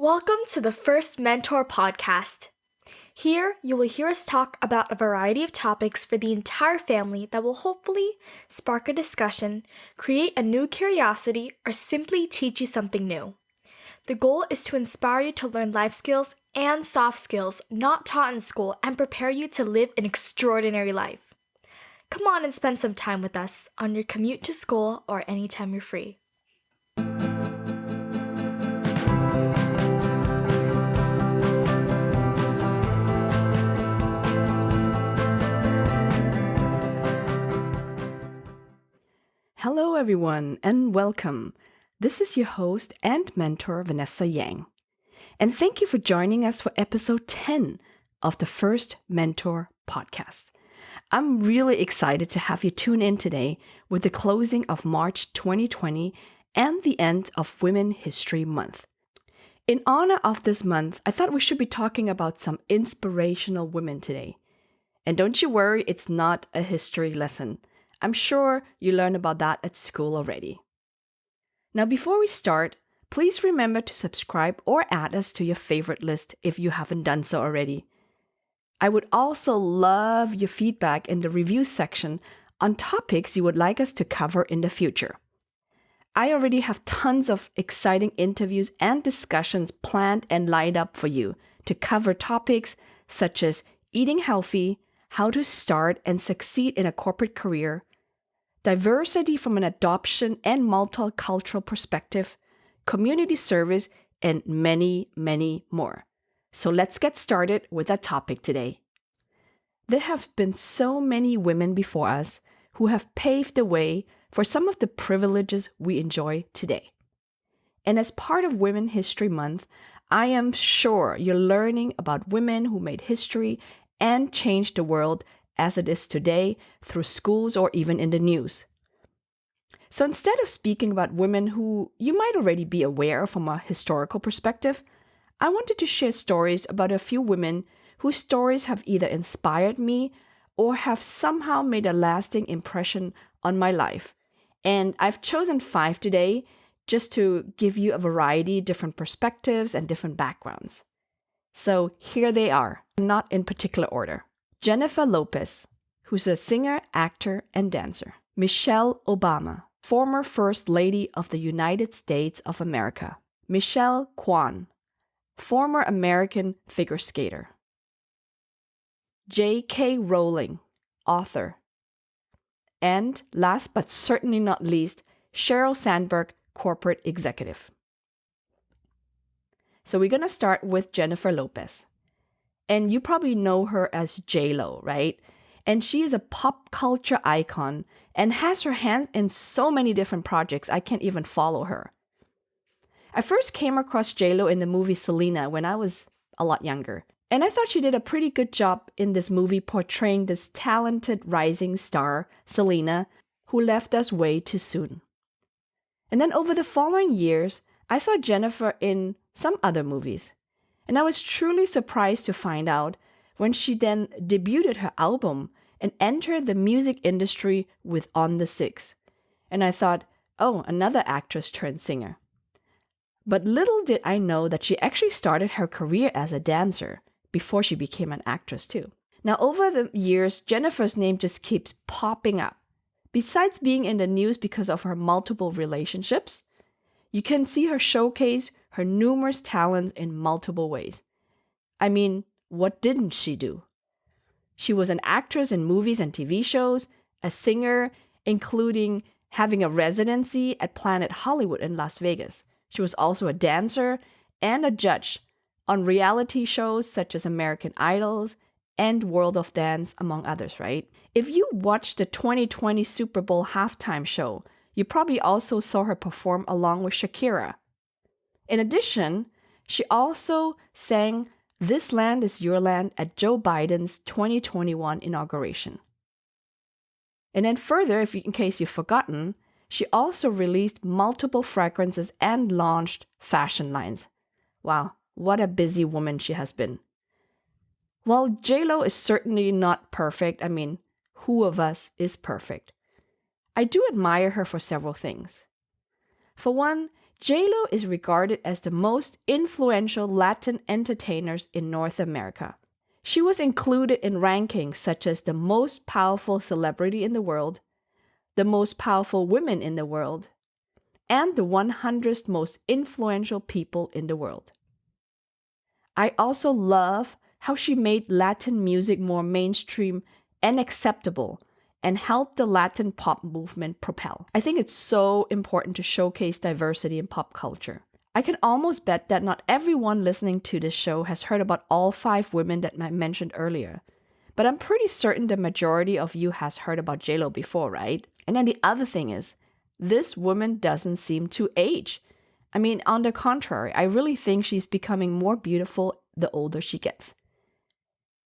Welcome to the First Mentor Podcast. Here, you will hear us talk about a variety of topics for the entire family that will hopefully spark a discussion, create a new curiosity, or simply teach you something new. The goal is to inspire you to learn life skills and soft skills not taught in school and prepare you to live an extraordinary life. Come on and spend some time with us on your commute to school or anytime you're free. Hello, everyone, and welcome. This is your host and mentor, Vanessa Yang. And thank you for joining us for episode 10 of the First Mentor Podcast. I'm really excited to have you tune in today with the closing of March 2020 and the end of Women History Month. In honor of this month, I thought we should be talking about some inspirational women today. And don't you worry, it's not a history lesson. I'm sure you learned about that at school already. Now, before we start, please remember to subscribe or add us to your favorite list if you haven't done so already. I would also love your feedback in the review section on topics you would like us to cover in the future. I already have tons of exciting interviews and discussions planned and lined up for you to cover topics such as eating healthy, how to start and succeed in a corporate career, diversity from an adoption and multicultural perspective, community service, and many, many more. So let's get started with that topic today. There have been so many women before us who have paved the way for some of the privileges we enjoy today. And as part of Women History Month, I am sure you're learning about women who made history and changed the world as it is today through schools or even in the news. So instead of speaking about women who you might already be aware of from a historical perspective, I wanted to share stories about a few women whose stories have either inspired me or have somehow made a lasting impression on my life. And I've chosen 5 today just to give you a variety of different perspectives and different backgrounds. So here they are, not in particular order. Jennifer Lopez, who's a singer, actor, and dancer. Michelle Obama, former First Lady of the United States of America. Michelle Kwan, former American figure skater. J.K. Rowling, author. And last but certainly not least, Sheryl Sandberg, corporate executive. So we're going to start with Jennifer Lopez. And you probably know her as J-Lo, right? And she is a pop culture icon and has her hands in so many different projects, I can't even follow her. I first came across J-Lo in the movie Selena when I was a lot younger. And I thought she did a pretty good job in this movie portraying this talented rising star, Selena, who left us way too soon. And then over the following years, I saw Jennifer in some other movies. And I was truly surprised to find out when she then debuted her album and entered the music industry with On the Six. And I thought, oh, another actress turned singer. But little did I know that she actually started her career as a dancer before she became an actress too. Now, over the years, Jennifer's name just keeps popping up. Besides being in the news because of her multiple relationships, you can see her showcase her numerous talents in multiple ways. I mean, what didn't she do? She was an actress in movies and TV shows, a singer, including having a residency at Planet Hollywood in Las Vegas. She was also a dancer and a judge on reality shows such as American Idols and World of Dance, among others, right? If you watched the 2020 Super Bowl halftime show, you probably also saw her perform along with Shakira. In addition, she also sang This Land Is Your Land at Joe Biden's 2021 inauguration. And then further, in case you've forgotten, she also released multiple fragrances and launched fashion lines. Wow, what a busy woman she has been. While J-Lo is certainly not perfect, I mean, who of us is perfect? I do admire her for several things. For one, JLo is regarded as the most influential Latin entertainers in North America. She was included in rankings such as the most powerful celebrity in the world, the most powerful women in the world, and the 100 most influential people in the world. I also love how she made Latin music more mainstream and acceptable and helped the Latin pop movement propel. I think it's so important to showcase diversity in pop culture. I can almost bet that not everyone listening to this show has heard about all 5 women that I mentioned earlier. But I'm pretty certain the majority of you has heard about JLo before, right? And then the other thing is, this woman doesn't seem to age. I mean, on the contrary, I really think she's becoming more beautiful the older she gets.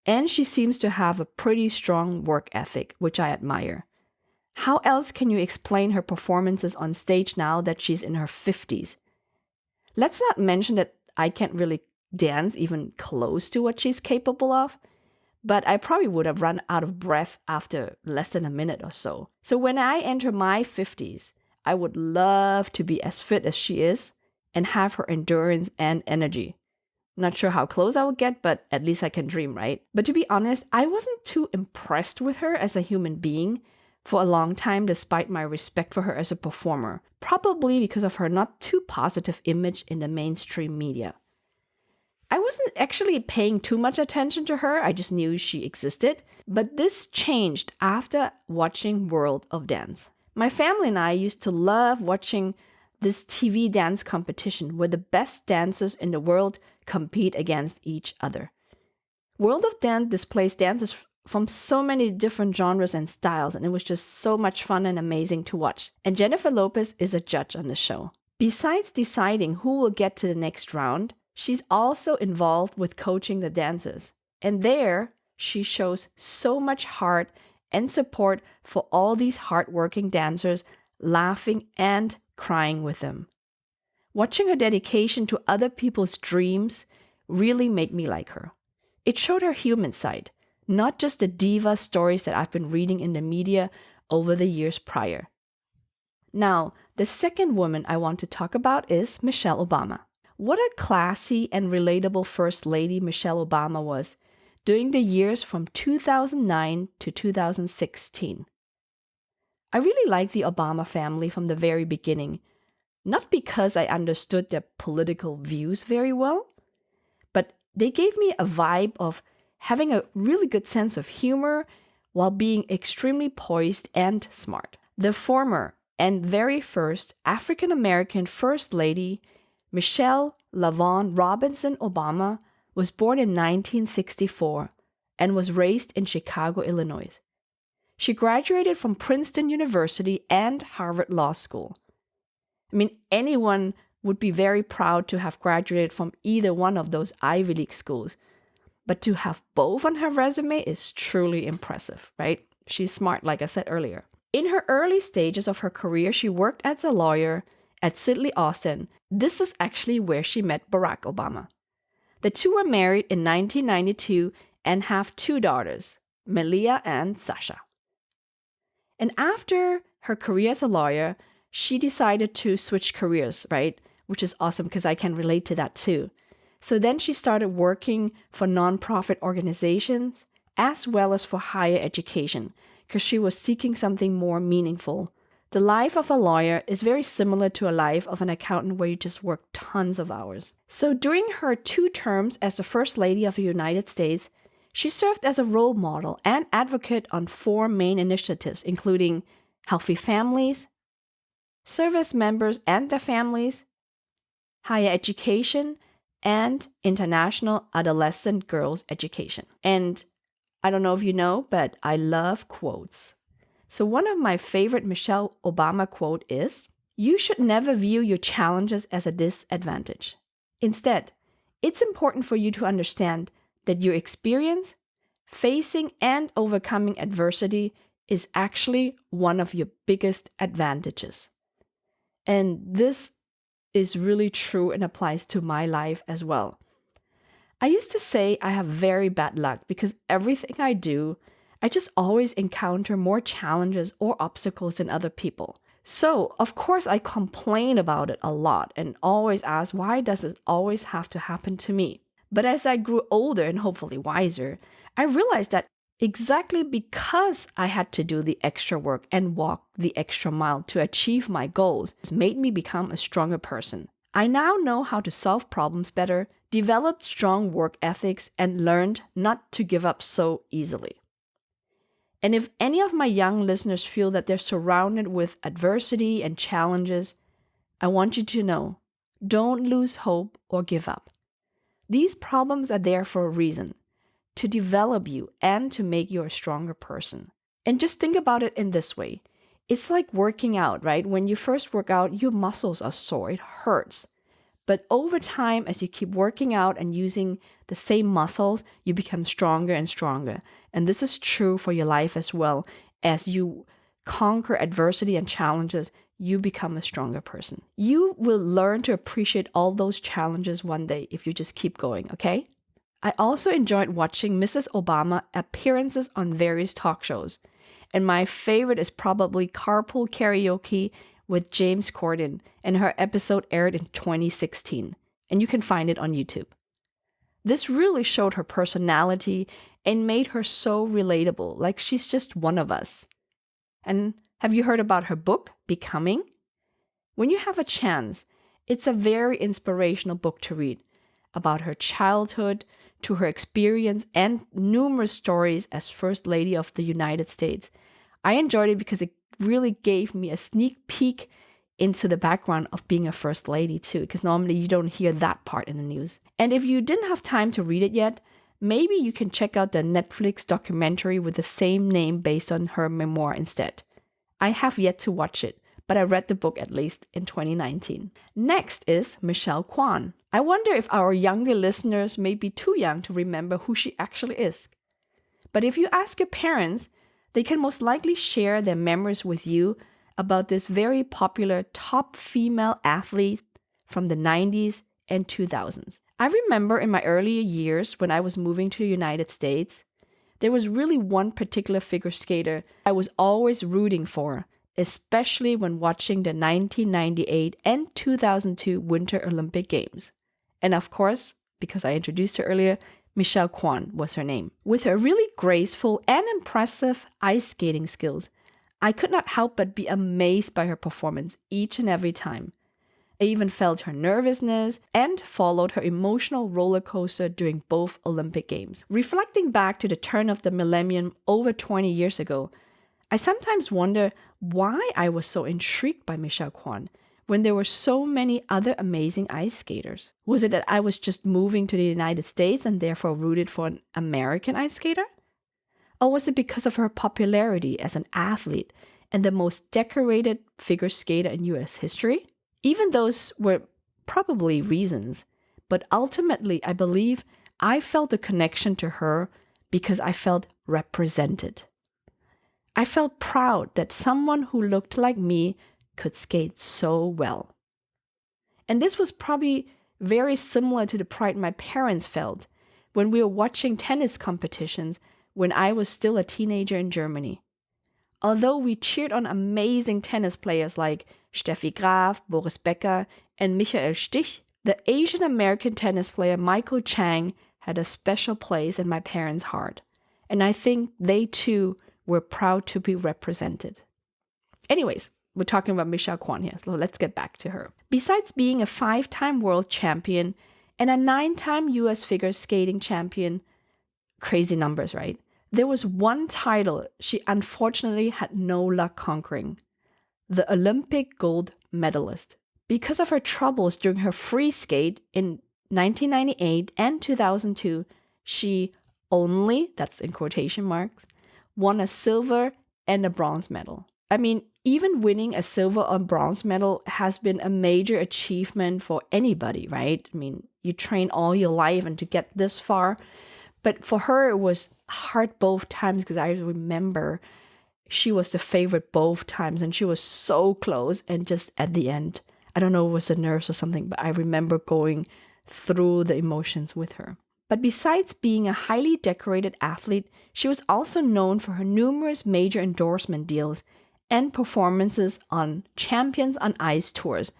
And she seems to have a pretty strong work ethic, which I admire. How else can you explain her performances on stage now that she's in her 50s? Let's not mention that I can't really dance even close to what she's capable of, but I probably would have run out of breath after less than a minute or so. So when I enter my 50s, I would love to be as fit as she is and have her endurance and energy. Not sure how close I will get, but at least I can dream, right? But to be honest, I wasn't too impressed with her as a human being for a long time, despite my respect for her as a performer, probably because of her not too positive image in the mainstream media. I wasn't actually paying too much attention to her, I just knew she existed, but this changed after watching World of Dance. My family and I used to love watching this TV dance competition where the best dancers in the world compete against each other. World of Dance displays dancers from so many different genres and styles, and it was just so much fun and amazing to watch. And Jennifer Lopez is a judge on the show. Besides deciding who will get to the next round, she's also involved with coaching the dancers. And there, she shows so much heart and support for all these hardworking dancers, laughing and crying with them. Watching her dedication to other people's dreams really made me like her. It showed her human side, not just the diva stories that I've been reading in the media over the years prior. Now, the second woman I want to talk about is Michelle Obama. What a classy and relatable First Lady Michelle Obama was during the years from 2009 to 2016. I really liked the Obama family from the very beginning, not because I understood their political views very well, but they gave me a vibe of having a really good sense of humor while being extremely poised and smart. The former and very first African American First Lady, Michelle LaVaughn Robinson Obama, was born in 1964 and was raised in Chicago, Illinois. She graduated from Princeton University and Harvard Law School. I mean, anyone would be very proud to have graduated from either one of those Ivy League schools. But to have both on her resume is truly impressive, right? She's smart, like I said earlier. In her early stages of her career, she worked as a lawyer at Sidley Austin. This is actually where she met Barack Obama. The two were married in 1992 and have 2 daughters, Melia and Sasha. And after her career as a lawyer, she decided to switch careers, right? Which is awesome because I can relate to that too. So then she started working for nonprofit organizations as well as for higher education because she was seeking something more meaningful. The life of a lawyer is very similar to a life of an accountant where you just work tons of hours. So during her 2 terms as the First Lady of the United States, she served as a role model and advocate on 4 main initiatives, including healthy families, service members and their families, higher education, and international adolescent girls' education. And I don't know if you know, but I love quotes. So one of my favorite Michelle Obama quote is, "You should never view your challenges as a disadvantage. Instead, it's important for you to understand that your experience, facing and overcoming adversity is actually one of your biggest advantages." And this is really true and applies to my life as well. I used to say I have very bad luck because everything I do, I just always encounter more challenges or obstacles than other people. So, of course, I complain about it a lot and always ask, why does it always have to happen to me? But as I grew older and hopefully wiser, I realized that exactly because I had to do the extra work and walk the extra mile to achieve my goals, it made me become a stronger person. I now know how to solve problems better, developed strong work ethics, and learned not to give up so easily. And if any of my young listeners feel that they're surrounded with adversity and challenges, I want you to know, don't lose hope or give up. These problems are there for a reason, to develop you and to make you a stronger person. And just think about it in this way. It's like working out, right? When you first work out, your muscles are sore, it hurts. But over time, as you keep working out and using the same muscles, you become stronger and stronger. And this is true for your life as well. As you conquer adversity and challenges, you become a stronger person. You will learn to appreciate all those challenges one day if you just keep going, okay? I also enjoyed watching Mrs. Obama appearances on various talk shows. And my favorite is probably Carpool Karaoke with James Corden, and her episode aired in 2016, and you can find it on YouTube. This really showed her personality and made her so relatable, like she's just one of us. And have you heard about her book, Becoming? When you have a chance, it's a very inspirational book to read about her childhood to her experience and numerous stories as First Lady of the United States. I enjoyed it because it really gave me a sneak peek into the background of being a first lady too, because normally you don't hear that part in the news. And if you didn't have time to read it yet, maybe you can check out the Netflix documentary with the same name based on her memoir instead. I have yet to watch it, but I read the book at least in 2019. Next is Michelle Kwan. I wonder if our younger listeners may be too young to remember who she actually is. But if you ask your parents, they can most likely share their memories with you about this very popular top female athlete from the 90s and 2000s. I remember in my earlier years when I was moving to the United States, there was really one particular figure skater I was always rooting for, especially when watching the 1998 and 2002 Winter Olympic Games. And of course, because I introduced her earlier, Michelle Kwan was her name. With her really graceful and impressive ice skating skills, I could not help but be amazed by her performance each and every time. I even felt her nervousness and followed her emotional roller coaster during both Olympic Games. Reflecting back to the turn of the millennium over 20 years ago, I sometimes wonder why I was so intrigued by Michelle Kwan when there were so many other amazing ice skaters. Was it that I was just moving to the United States and therefore rooted for an American ice skater? Or was it because of her popularity as an athlete and the most decorated figure skater in US history? Even those were probably reasons, but ultimately I believe I felt a connection to her because I felt represented. I felt proud that someone who looked like me could skate so well. And this was probably very similar to the pride my parents felt when we were watching tennis competitions when I was still a teenager in Germany. Although we cheered on amazing tennis players like Steffi Graf, Boris Becker, and Michael Stich, the Asian American tennis player Michael Chang had a special place in my parents' heart. And I think they too were proud to be represented. Anyways, we're talking about Michelle Kwan here, so let's get back to her. Besides being a 5-time world champion and a 9-time US figure skating champion, crazy numbers, right? There was one title she unfortunately had no luck conquering, the Olympic gold medalist. Because of her troubles during her free skate in 1998 and 2002, she only, that's in quotation marks, won a silver and a bronze medal. I mean, even winning a silver or bronze medal has been a major achievement for anybody, right? I mean, you train all your life and to get this far. But for her, it was hard both times because I remember she was the favorite both times and she was so close. And just at the end, I don't know, it was the nerves or something, but I remember going through the emotions with her. But besides being a highly decorated athlete, she was also known for her numerous major endorsement deals and performances on Champions on Ice tours,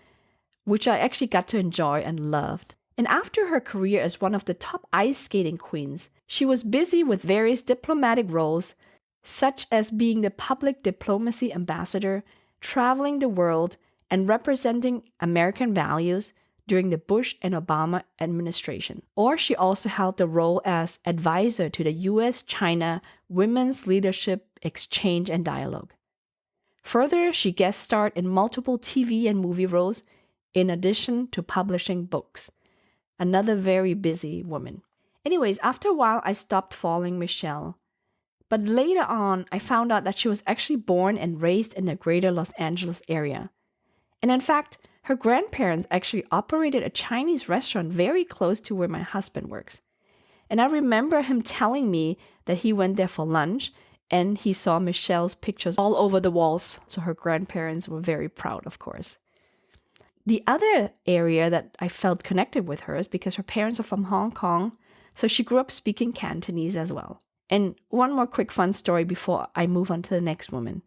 which I actually got to enjoy and loved. And after her career as one of the top ice skating queens, she was busy with various diplomatic roles, such as being the public diplomacy ambassador, traveling the world, and representing American values during the Bush and Obama administration. Or she also held the role as advisor to the US-China Women's Leadership Exchange and Dialogue. Further, she guest starred in multiple TV and movie roles, in addition to publishing books. Another very busy woman. Anyways, after a while, I stopped following Michelle. But later on, I found out that she was actually born and raised in the greater Los Angeles area. And in fact, her grandparents actually operated a Chinese restaurant very close to where my husband works. And I remember him telling me that he went there for lunch and he saw Michelle's pictures all over the walls. So her grandparents were very proud, of course. The other area that I felt connected with her is because her parents are from Hong Kong, so she grew up speaking Cantonese as well. And one more quick fun story before I move on to the next woman.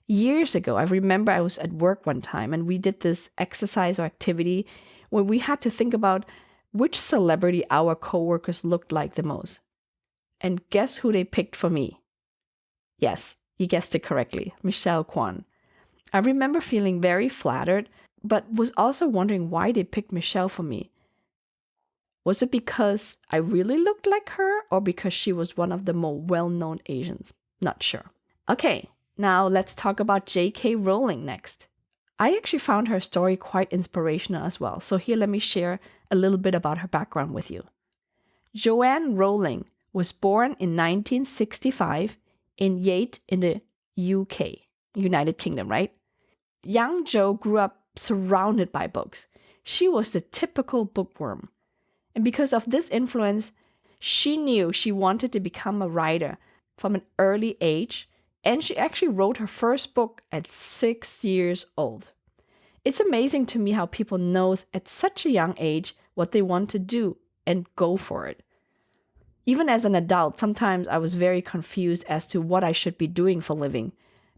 Years ago, I remember I was at work one time and we did this exercise or activity where we had to think about which celebrity our coworkers looked like the most. And guess who they picked for me? Yes, you guessed it correctly, Michelle Kwan. I remember feeling very flattered, but was also wondering why they picked Michelle for me. Was it because I really looked like her or because she was one of the more well-known Asians? Not sure. Okay, now let's talk about J.K. Rowling next. I actually found her story quite inspirational as well, so here let me share a little bit about her background with you. Joanne Rowling was born in 1965 in Yate in the UK, United Kingdom, right? Young Jo grew up surrounded by books. She was the typical bookworm. And because of this influence, she knew she wanted to become a writer from an early age, and she actually wrote her first book at 6 years old. It's amazing to me how people know at such a young age what they want to do and go for it. Even as an adult, sometimes I was very confused as to what I should be doing for a living,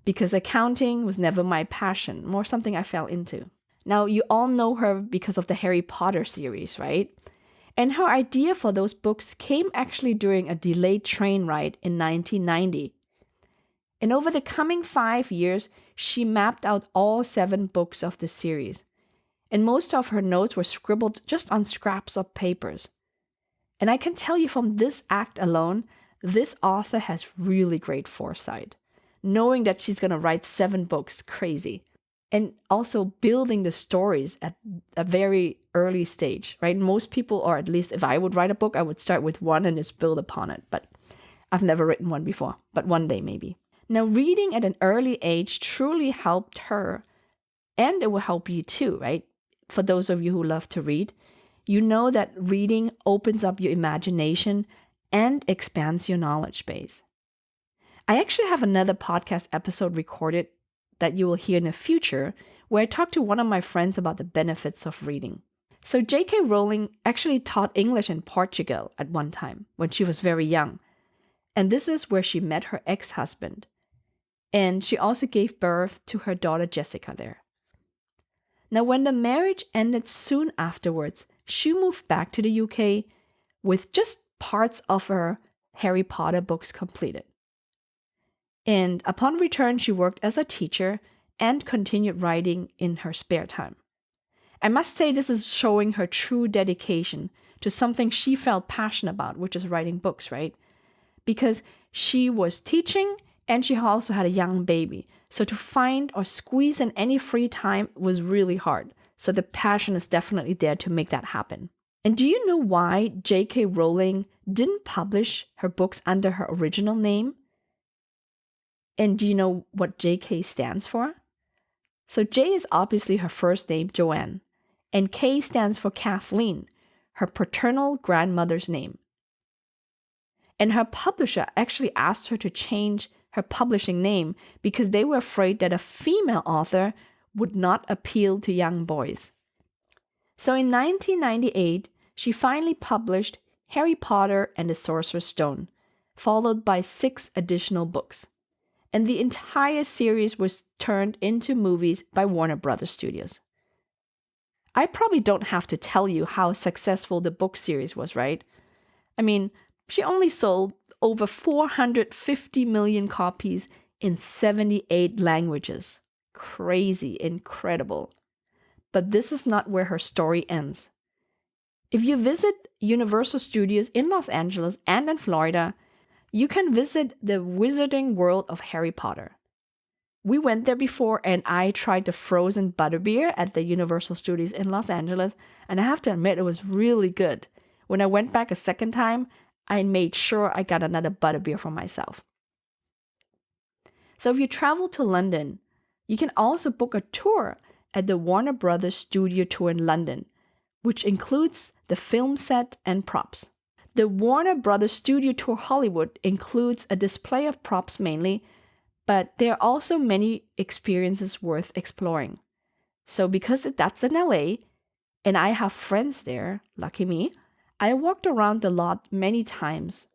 because accounting was never my passion, more something I fell into. Now, you all know her because of the Harry Potter series, right? And her idea for those books came actually during a delayed train ride in 1990. And over the coming 5 years, she mapped out all 7 books of the series. And most of her notes were scribbled just on scraps of papers. And I can tell you from this act alone, this author has really great foresight. Knowing that she's going to write 7 books, crazy. And also building the stories at a very early stage, right? Most people, or at least if I would write a book, I would start with one and just build upon it. But I've never written one before, but one day maybe. Now, reading at an early age truly helped her, and it will help you too, right? For those of you who love to read, you know that reading opens up your imagination and expands your knowledge base. I actually have another podcast episode recorded that you will hear in the future where I talk to one of my friends about the benefits of reading. So J.K. Rowling actually taught English in Portugal at one time when she was very young. And this is where she met her ex-husband. And she also gave birth to her daughter Jessica there. Now, when the marriage ended soon afterwards, she moved back to the UK with just parts of her Harry Potter books completed. And upon return, she worked as a teacher and continued writing in her spare time. I must say this is showing her true dedication to something she felt passionate about, which is writing books, right? Because she was teaching and she also had a young baby. So to find or squeeze in any free time was really hard. So the passion is definitely there to make that happen. And do you know why J.K. Rowling didn't publish her books under her original name? And do you know what J.K. stands for? So J is obviously her first name, Joanne, and K stands for Kathleen, her paternal grandmother's name. And her publisher actually asked her to change her publishing name because they were afraid that a female author would not appeal to young boys. So in 1998, she finally published Harry Potter and the Sorcerer's Stone, followed by 6 additional books. and the entire series was turned into movies by Warner Brothers Studios. I probably don't have to tell you how successful the book series was, right? I mean, she only sold over 450 million copies in 78 languages. Crazy, incredible. But this is not where her story ends. If you visit Universal Studios in Los Angeles and in Florida, you can visit the Wizarding World of Harry Potter. We went there before and I tried the frozen butterbeer at the Universal Studios in Los Angeles, and I have to admit it was really good. When I went back a second time, I made sure I got another butterbeer for myself. So if you travel to London, you can also book a tour at the Warner Brothers Studio Tour in London, which includes the film set and props. The Warner Brothers Studio Tour Hollywood includes a display of props mainly, but there are also many experiences worth exploring. So because that's in LA, and I have friends there, lucky me, I walked around the lot many times.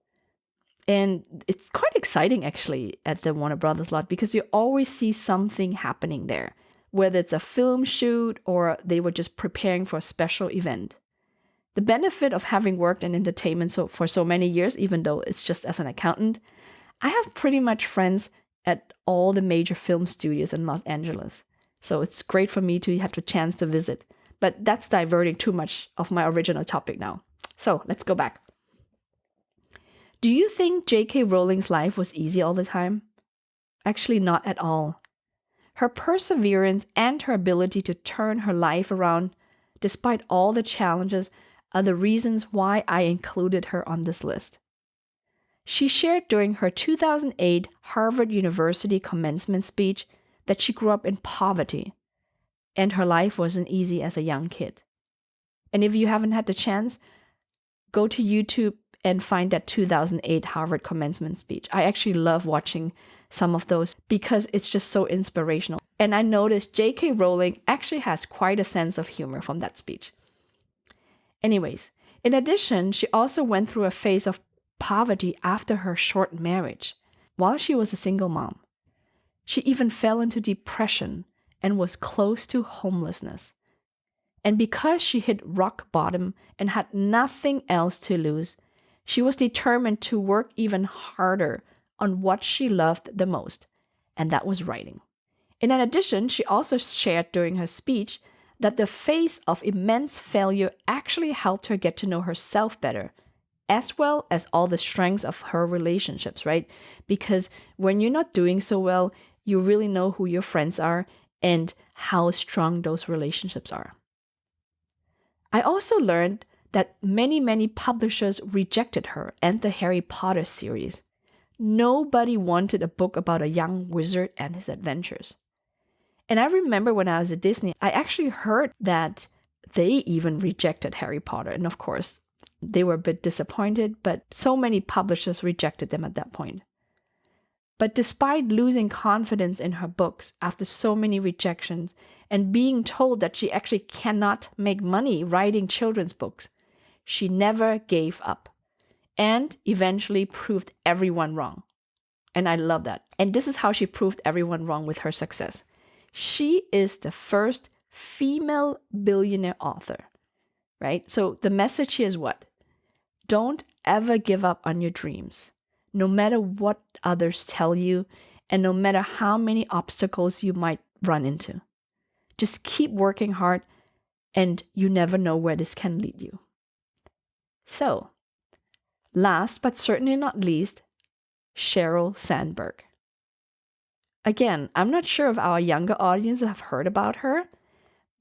And it's quite exciting actually at the Warner Brothers lot because you always see something happening there, whether it's a film shoot or they were just preparing for a special event. The benefit of having worked in entertainment for so many years, even though it's just as an accountant, I have pretty much friends at all the major film studios in Los Angeles. So it's great for me to have the chance to visit. But that's diverting too much of my original topic now. So let's go back. Do you think J.K. Rowling's life was easy all the time? Actually, not at all. Her perseverance and her ability to turn her life around, despite all the challenges, are the reasons why I included her on this list. She shared during her 2008 Harvard University commencement speech that she grew up in poverty, and her life wasn't easy as a young kid. And if you haven't had the chance, go to YouTube and find that 2008 Harvard commencement speech. I actually love watching some of those because it's just so inspirational. And I noticed J.K. Rowling actually has quite a sense of humor from that speech. Anyways, in addition, she also went through a phase of poverty after her short marriage, while she was a single mom. She even fell into depression and was close to homelessness. And because she hit rock bottom and had nothing else to lose, she was determined to work even harder on what she loved the most, and that was writing. In addition, she also shared during her speech that the face of immense failure actually helped her get to know herself better, as well as all the strengths of her relationships, right? Because when you're not doing so well, you really know who your friends are and how strong those relationships are. I also learned that many publishers rejected her and the Harry Potter series. Nobody wanted a book about a young wizard and his adventures. And I remember when I was at Disney, I actually heard that they even rejected Harry Potter. And of course, they were a bit disappointed, but so many publishers rejected them at that point. But despite losing confidence in her books after so many rejections and being told that she actually cannot make money writing children's books, she never gave up and eventually proved everyone wrong. And I love that. And this is how she proved everyone wrong with her success. She is the first female billionaire author, right? So the message here is what? Don't ever give up on your dreams, no matter what others tell you and no matter how many obstacles you might run into. Just keep working hard and you never know where this can lead you. So, last but certainly not least, Sheryl Sandberg. Again, I'm not sure if our younger audience have heard about her,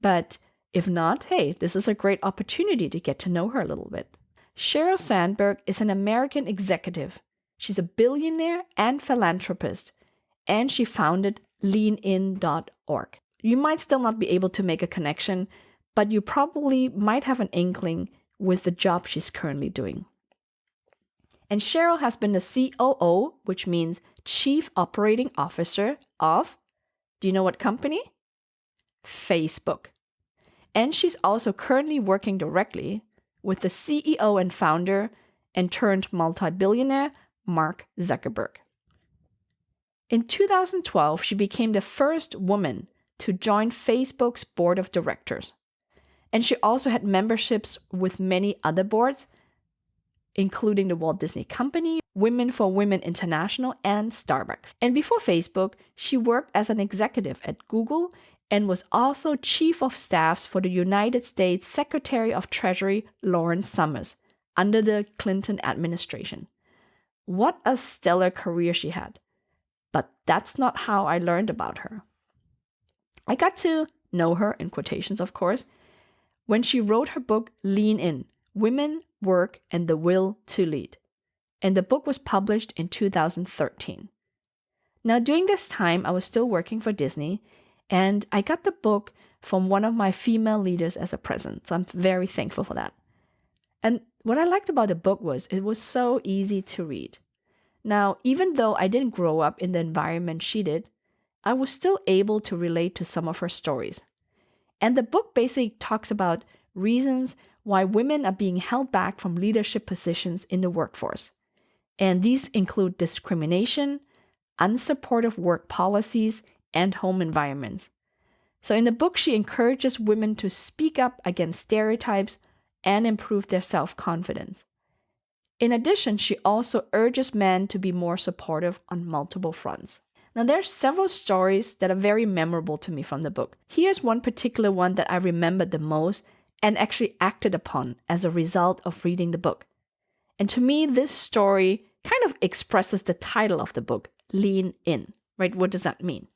but if not, hey, this is a great opportunity to get to know her a little bit. Sheryl Sandberg is an American executive. She's a billionaire and philanthropist, and she founded leanin.org. You might still not be able to make a connection, but you probably might have an inkling with the job she's currently doing. And Sheryl has been the COO, which means Chief Operating Officer of, do you know what company? Facebook. And she's also currently working directly with the CEO and founder and turned multi-billionaire, Mark Zuckerberg. In 2012, she became the first woman to join Facebook's board of directors. And she also had memberships with many other boards, including the Walt Disney Company, Women for Women International, and Starbucks. And before Facebook, she worked as an executive at Google and was also chief of staff for the United States Secretary of Treasury Lawrence Summers under the Clinton administration. What a stellar career she had. But that's not how I learned about her. I got to know her, in quotations of course, when she wrote her book Lean In, Women, Work, and the Will to Lead. And the book was published in 2013. Now, during this time, I was still working for Disney, and I got the book from one of my female leaders as a present. So I'm very thankful for that. And what I liked about the book was it was so easy to read. Now, even though I didn't grow up in the environment she did, I was still able to relate to some of her stories. And the book basically talks about reasons why women are being held back from leadership positions in the workforce. And these include discrimination, unsupportive work policies, and home environments. So in the book, she encourages women to speak up against stereotypes and improve their self-confidence. In addition, she also urges men to be more supportive on multiple fronts. Now, there are several stories that are very memorable to me from the book. Here's one particular one that I remembered the most and actually acted upon as a result of reading the book. And to me, this story kind of expresses the title of the book, Lean In, right? What does that mean?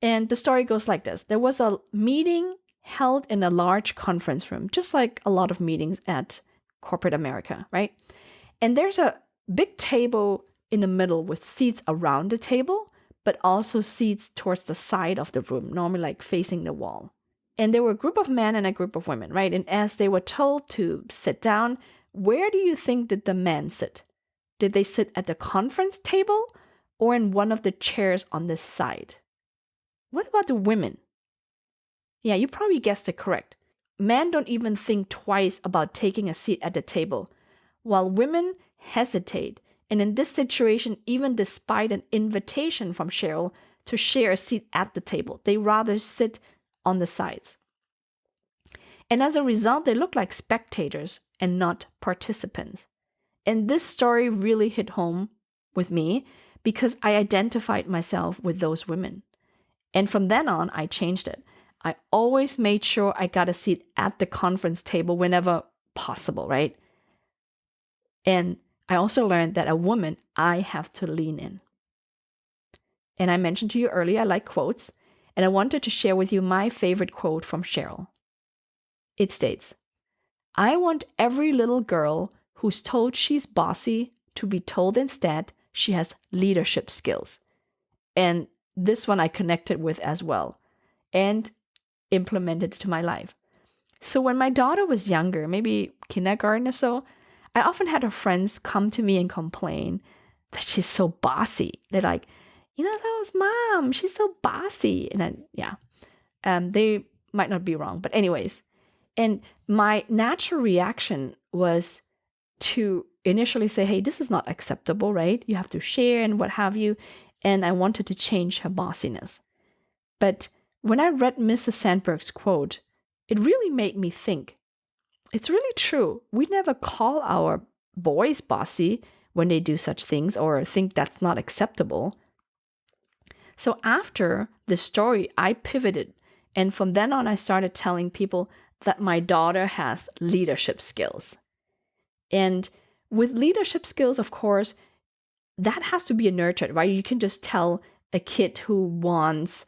And the story goes like this. There was a meeting held in a large conference room, just like a lot of meetings at corporate America, right? And there's a big table in the middle with seats around the table, but also seats towards the side of the room, normally like facing the wall. And there were a group of men and a group of women, right? And as they were told to sit down, where do you think did the men sit? Did they sit at the conference table or in one of the chairs on this side? What about the women? Yeah, you probably guessed it correct. Men don't even think twice about taking a seat at the table, while women hesitate. And in this situation, even despite an invitation from Cheryl to share a seat at the table, they rather sit on the sides. And as a result, they look like spectators and not participants. And this story really hit home with me because I identified myself with those women. And from then on, I changed it. I always made sure I got a seat at the conference table whenever possible, right? And I also learned that a woman, I have to lean in. And I mentioned to you earlier, I like quotes, and I wanted to share with you my favorite quote from Cheryl. It states, "I want every little girl who's told she's bossy to be told instead she has leadership skills." And this one I connected with as well and implemented to my life. So when my daughter was younger, maybe kindergarten or so, I often had her friends come to me and complain that she's so bossy. They're like, that was mom. She's so bossy. And then, they might not be wrong. But anyways, and my natural reaction was to initially say, hey, this is not acceptable, right? You have to share and what have you. And I wanted to change her bossiness. But when I read Mrs. Sandberg's quote, it really made me think. It's really true. We never call our boys bossy when they do such things or think that's not acceptable. So after the story, I pivoted. And from then on, I started telling people that my daughter has leadership skills. And with leadership skills, of course, that has to be nurtured, right? You can just tell a kid who wants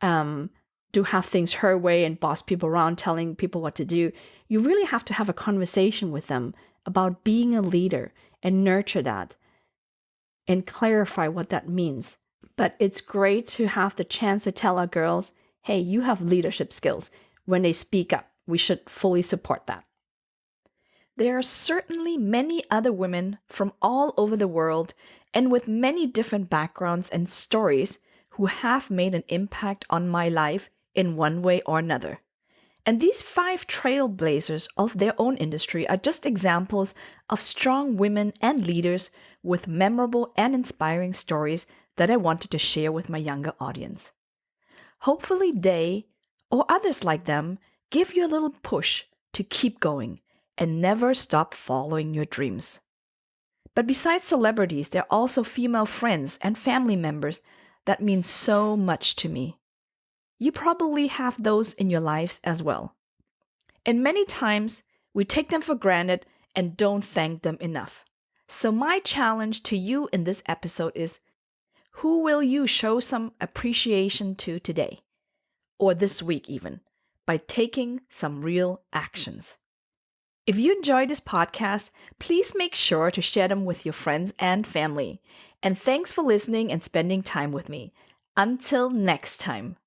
to have things her way and boss people around, telling people what to do. You really have to have a conversation with them about being a leader and nurture that and clarify what that means. But it's great to have the chance to tell our girls, hey, you have leadership skills. When they speak up, we should fully support that. There are certainly many other women from all over the world and with many different backgrounds and stories who have made an impact on my life in one way or another. And these 5 trailblazers of their own industry are just examples of strong women and leaders with memorable and inspiring stories that I wanted to share with my younger audience. Hopefully, they or others like them give you a little push to keep going and never stop following your dreams. But besides celebrities, there are also female friends and family members that mean so much to me. You probably have those in your lives as well. And many times, we take them for granted and don't thank them enough. So my challenge to you in this episode is, who will you show some appreciation to today? Or this week even, by taking some real actions. If you enjoyed this podcast, please make sure to share them with your friends and family. And thanks for listening and spending time with me. Until next time.